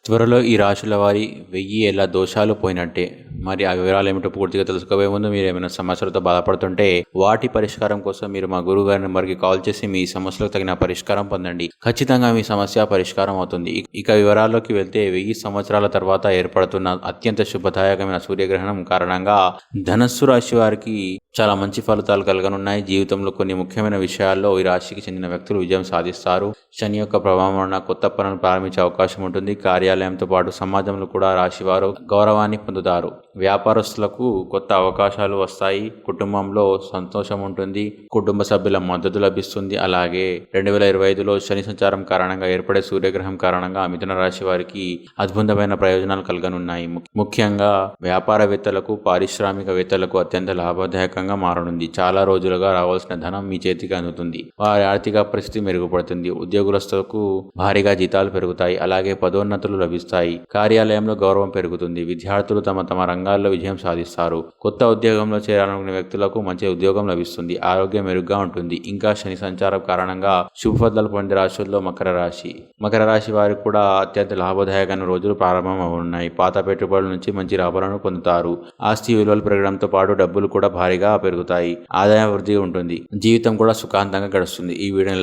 త్వరలో ఈ రాశుల వారి 1000 ఏళ్ల దోషాలు పోయినట్టే. మరి ఆ వివరాలు ఏమిటో పూర్తిగా తెలుసుకోబోయే ముందు మీరు ఏమైనా సమస్యలతో బాధపడుతుంటే వాటి పరిష్కారం కోసం మీరు మా గురువు గారి నెంబర్కి కాల్ చేసి మీ సమస్యలకు తగిన పరిష్కారం పొందండి. ఖచ్చితంగా మీ సమస్య పరిష్కారం అవుతుంది. ఇక వివరాల్లోకి వెళ్తే 1000 సంవత్సరాల తర్వాత ఏర్పడుతున్న అత్యంత శుభదాయకమైన సూర్యగ్రహణం కారణంగా ధనస్సు రాశి వారికి చాలా మంచి ఫలితాలు కలగనున్నాయి. జీవితంలో కొన్ని ముఖ్యమైన విషయాల్లో ఈ రాశికి చెందిన వ్యక్తులు విజయం సాధిస్తారు. శని యొక్క ప్రభావం వలన కొత్త పనులు ప్రారంభించే అవకాశం ఉంటుంది. కార్యాలయంతో పాటు సమాజంలో కూడా రాశివారు గౌరవాన్ని పొందుతారు. వ్యాపారస్తులకు కొత్త అవకాశాలు వస్తాయి. కుటుంబంలో సంతోషం ఉంటుంది. కుటుంబ సభ్యుల మద్దతు లభిస్తుంది. అలాగే 2025లో శని సంచారం కారణంగా ఏర్పడే సూర్యగ్రహం కారణంగా మిథున రాశి వారికి అద్భుతమైన ప్రయోజనాలు కలగనున్నాయి. ముఖ్యంగా వ్యాపారవేత్తలకు, పారిశ్రామికవేత్తలకు అత్యంత లాభదాయకంగా మారనుంది. చాలా రోజులుగా రావాల్సిన ధనం మీ చేతికి అందుతుంది. వారి ఆర్థిక పరిస్థితి మెరుగుపడుతుంది. ఉద్యోగస్తులకు భారీగా జీతాలు పెరుగుతాయి. అలాగే పదోన్నతులు లభిస్తాయి. కార్యాలయంలో గౌరవం పెరుగుతుంది. విద్యార్థులు తమ రంగాల్లో విజయం సాధిస్తారు. కొత్త ఉద్యోగంలో చేరాలనుకునే వ్యక్తులకు మంచి ఉద్యోగం లభిస్తుంది. ఆరోగ్యం మెరుగ్గా ఉంటుంది. ఇంకా శని సంచారం కారణంగా శుభ ఫలితాలు పొందే రాశుల్లో మకర రాశి వారికి కూడా అత్యంత లాభదాయకమైన రోజులు ప్రారంభమవుతున్నాయి. పాత పెట్టుబడుల నుంచి మంచి లాభాలను పొందుతారు. ఆస్తి విలువలు పెరగడంతో పాటు డబ్బులు కూడా భారీగా పెరుగుతాయి. ఆదాయ వృద్ధి ఉంటుంది. జీవితం కూడా సుఖాంతంగా గడుస్తుంది. ఈ వీడియోని